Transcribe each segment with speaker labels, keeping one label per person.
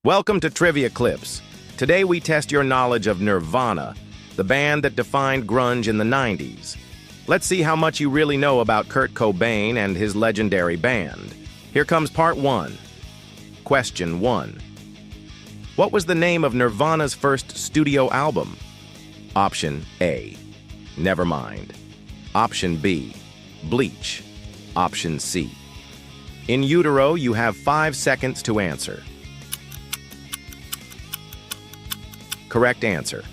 Speaker 1: Welcome to Trivia Clips. Today we test your knowledge of Nirvana, the band that defined grunge in the 90s. Let's see how much you really know about Kurt Cobain and his legendary band. Here comes part 1. Question 1. What was the name of Nirvana's first studio album? Option A, Nevermind. Option B, Bleach. Option C. In utero, you have 5 seconds to answer. Correct answer.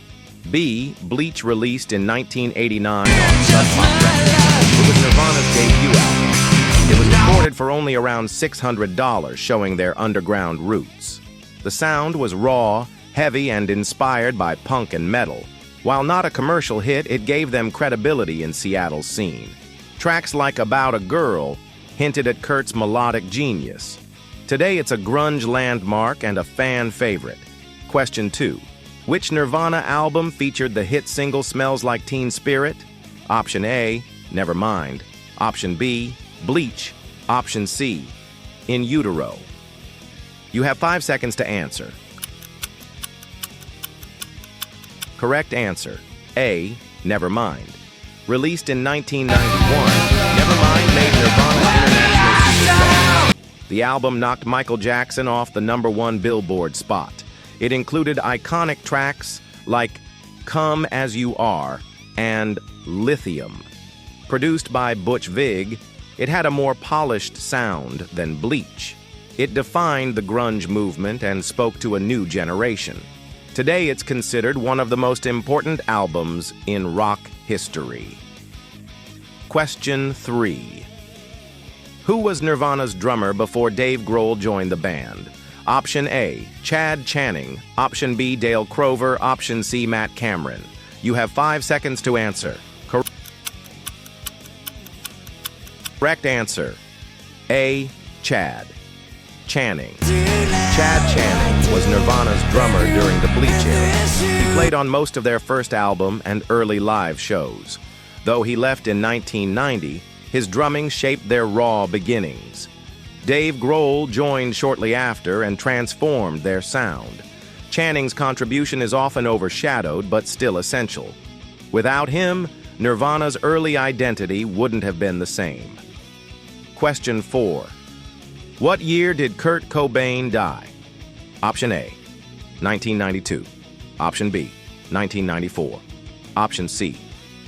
Speaker 1: B, Bleach, released in 1989 on Sub Pop Records. It was Nirvana's debut album. It was recorded for only around $600, showing their underground roots. The sound was raw, heavy, and inspired by punk and metal. While not a commercial hit, it gave them credibility in Seattle's scene. Tracks like About a Girl hinted at Kurt's melodic genius. Today it's a grunge landmark and a fan favorite. Question 2. Which Nirvana album featured the hit single Smells Like Teen Spirit? Option A, Nevermind. Option B, Bleach. Option C, In Utero. You have 5 seconds to answer. Correct answer, A, Nevermind. Released in 1991, Nevermind made Nirvana international superstar. The album knocked Michael Jackson off the #1 Billboard spot. It included iconic tracks like Come As You Are and Lithium. Produced by Butch Vig, it had a more polished sound than Bleach. It defined the grunge movement and spoke to a new generation. Today it's considered one of the most important albums in rock history. Question 3. Who was Nirvana's drummer before Dave Grohl joined the band? Option A, Chad Channing. Option B, Dale Crover. Option C, Matt Cameron. You have 5 seconds to answer. Correct answer, A, Chad Channing. Chad Channing was Nirvana's drummer during the Bleach era. He played on most of their first album and early live shows. Though he left in 1990, his drumming shaped their raw beginnings. Dave Grohl joined shortly after and transformed their sound. Channing's contribution is often overshadowed, but still essential. Without him, Nirvana's early identity wouldn't have been the same. Question 4. What year did Kurt Cobain die? Option A, 1992. Option B, 1994. Option C,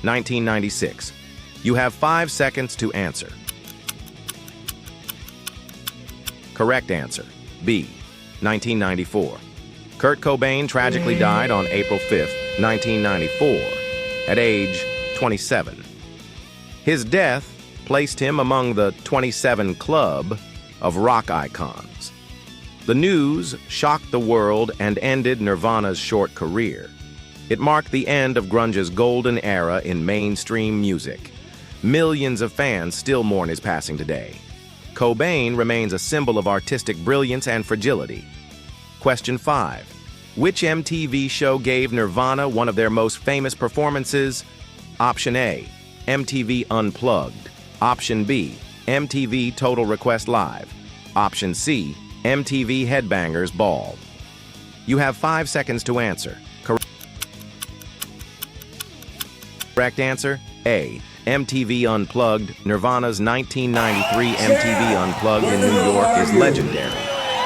Speaker 1: 1996. You have 5 seconds to answer. Correct answer, B, 1994. Kurt Cobain tragically died on April 5, 1994, at age 27. His death placed him among the 27 club of rock icons. The news shocked the world and ended Nirvana's short career. It marked the end of grunge's golden era in mainstream music. Millions of fans still mourn his passing today. Cobain remains a symbol of artistic brilliance and fragility. Question 5. Which MTV show gave Nirvana one of their most famous performances? Option A, MTV Unplugged. Option B, MTV Total Request Live. Option C, MTV Headbangers Ball. You have 5 seconds to answer. Correct answer, A, MTV Unplugged. Nirvana's 1993 MTV Unplugged in New York is legendary.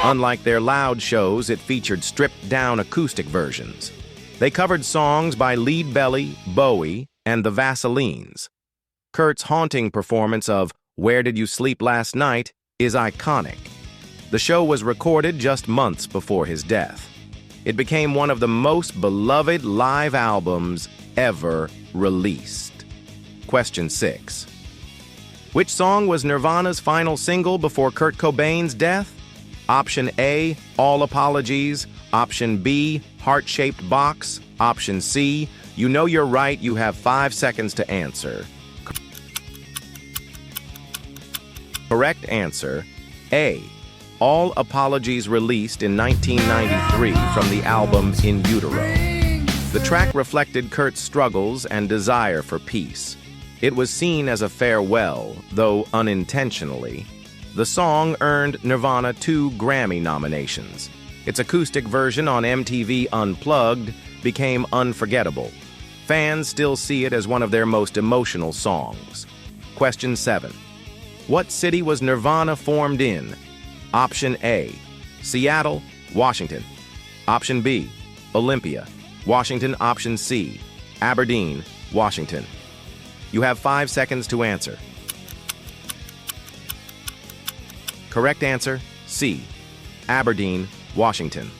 Speaker 1: Unlike their loud shows, it featured stripped-down acoustic versions. They covered songs by Lead Belly, Bowie, and the Vaselines. Kurt's haunting performance of Where Did You Sleep Last Night is iconic. The show was recorded just months before his death. It became one of the most beloved live albums ever released. Question 6. Which song was Nirvana's final single before Kurt Cobain's death? Option A, All Apologies. Option B, Heart-Shaped Box. Option C, You Know You're Right. You have 5 seconds to answer. Correct answer, A, All Apologies, released in 1993 from the album In Utero. The track reflected Kurt's struggles and desire for peace. It was seen as a farewell, though unintentionally. The song earned Nirvana 2 Grammy nominations. Its acoustic version on MTV Unplugged became unforgettable. Fans still see it as one of their most emotional songs. Question 7. What city was Nirvana formed in? Option A, Seattle, Washington. Option B, Olympia, Washington. Option C, Aberdeen, Washington. You have 5 seconds to answer. Correct answer, C, Aberdeen, Washington.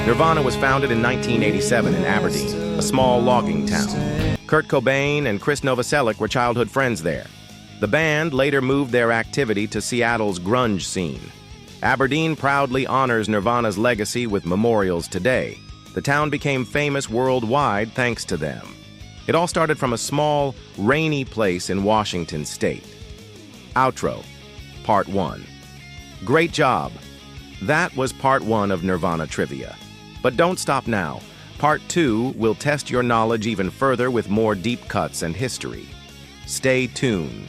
Speaker 1: Nirvana was founded in 1987 in Aberdeen, a small logging town. Kurt Cobain and Chris Novoselic were childhood friends there. The band later moved their activity to Seattle's grunge scene. Aberdeen proudly honors Nirvana's legacy with memorials today. The town became famous worldwide thanks to them. It all started from a small, rainy place in Washington state. Outro, Part 1. Great job! That was Part 1 of Nirvana Trivia. But don't stop now. Part 2 will test your knowledge even further with more deep cuts and history. Stay tuned.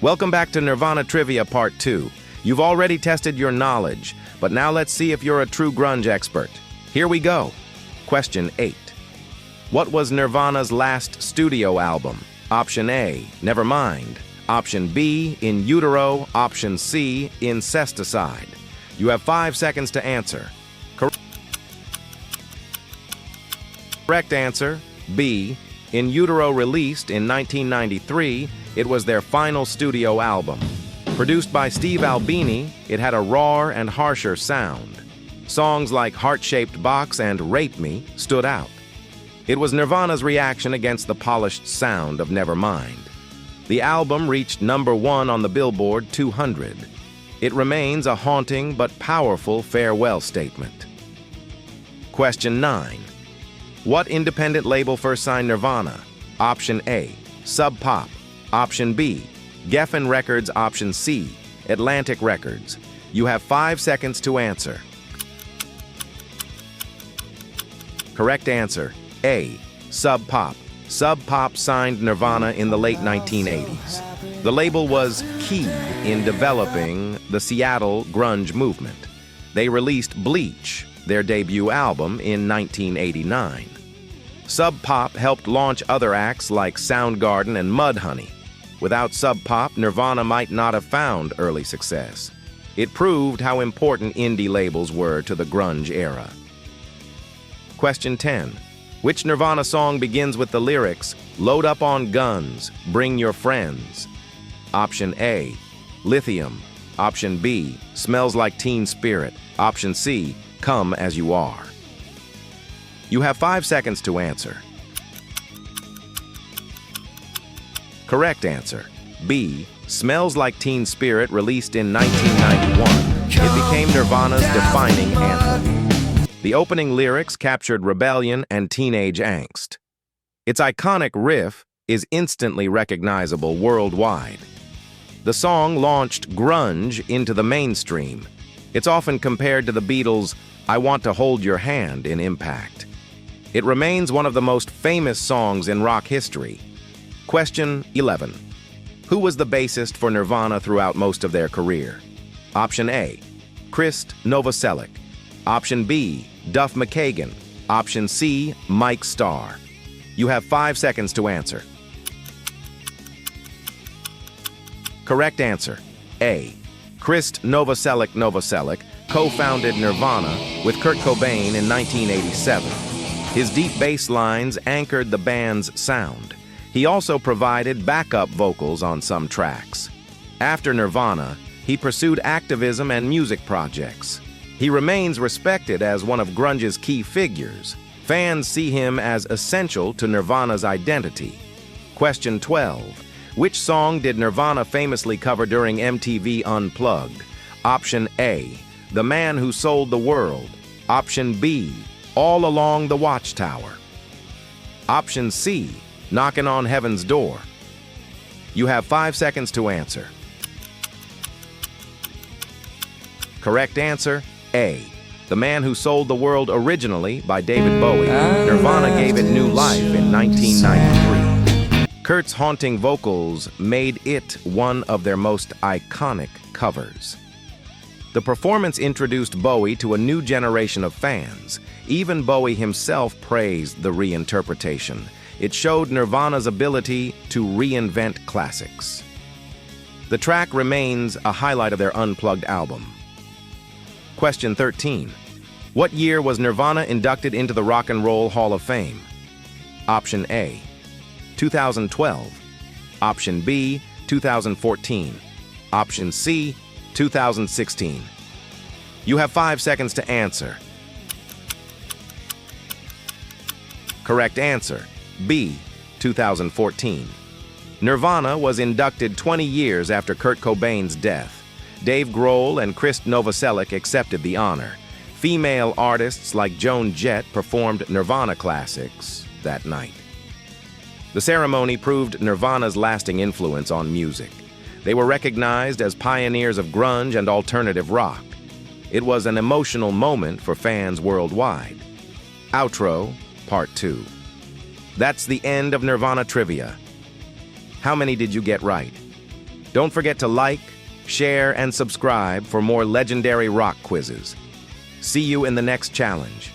Speaker 1: Welcome back to Nirvana Trivia Part 2. You've already tested your knowledge, but now let's see if you're a true grunge expert. Here we go. Question 8. What was Nirvana's last studio album? Option A, Nevermind. Option B, In Utero. Option C, Incesticide. You have 5 seconds to answer. Correct answer, B, In Utero. Released in 1993, it was their final studio album. Produced by Steve Albini, it had a raw and harsher sound. Songs like Heart-Shaped Box and Rape Me stood out. It was Nirvana's reaction against the polished sound of Nevermind. The album reached #1 on the Billboard 200. It remains a haunting but powerful farewell statement. Question 9. What independent label first signed Nirvana? Option A, Sub Pop. Option B, Geffen Records. Option C, Atlantic Records. You have 5 seconds to answer. Correct answer, A, Sub Pop. Sub Pop signed Nirvana in the late 1980s. The label was key in developing the Seattle grunge movement. They released Bleach, their debut album, in 1989. Sub Pop helped launch other acts like Soundgarden and Mudhoney. Without Sub Pop, Nirvana might not have found early success. It proved how important indie labels were to the grunge era. Question 10. Which Nirvana song begins with the lyrics, "Load up on guns, bring your friends"? Option A, Lithium. Option B, Smells Like Teen Spirit. Option C, Come As You Are. You have 5 seconds to answer. Correct answer, B, Smells Like Teen Spirit, released in 1991. It became Nirvana's defining anthem. The opening lyrics captured rebellion and teenage angst. Its iconic riff is instantly recognizable worldwide. The song launched grunge into the mainstream. It's often compared to the Beatles' I Want to Hold Your Hand in impact. It remains one of the most famous songs in rock history. Question 11. Who was the bassist for Nirvana throughout most of their career? Option A, Chris Novoselic. Option B, Duff McKagan. Option C, Mike Starr. You have 5 seconds to answer. Correct answer, A, Chris Novoselic co-founded Nirvana with Kurt Cobain in 1987. His deep bass lines anchored the band's sound. He also provided backup vocals on some tracks. After Nirvana, he pursued activism and music projects. He remains respected as one of grunge's key figures. Fans see him as essential to Nirvana's identity. Question 12. Which song did Nirvana famously cover during MTV Unplugged? Option A, The Man Who Sold the World. Option B, All Along the Watchtower. Option C, Knockin' on Heaven's Door. You have 5 seconds to answer. Correct answer, A, The Man Who Sold the World, originally by David Bowie. Nirvana gave it new life in 1993. Kurt's haunting vocals made it one of their most iconic covers. The performance introduced Bowie to a new generation of fans. Even Bowie himself praised the reinterpretation. It showed Nirvana's ability to reinvent classics. The track remains a highlight of their Unplugged album. Question 13. What year was Nirvana inducted into the Rock and Roll Hall of Fame? Option A, 2012. Option B, 2014. Option C, 2016. You have 5 seconds to answer. Correct answer, B, 2014. Nirvana was inducted 20 years after Kurt Cobain's death. Dave Grohl and Chris Novoselic accepted the honor. Female artists like Joan Jett performed Nirvana classics that night. The ceremony proved Nirvana's lasting influence on music. They were recognized as pioneers of grunge and alternative rock. It was an emotional moment for fans worldwide. Outro, Part 2. That's the end of Nirvana trivia. How many did you get right? Don't forget to like, share, and subscribe for more legendary rock quizzes. See you in the next challenge.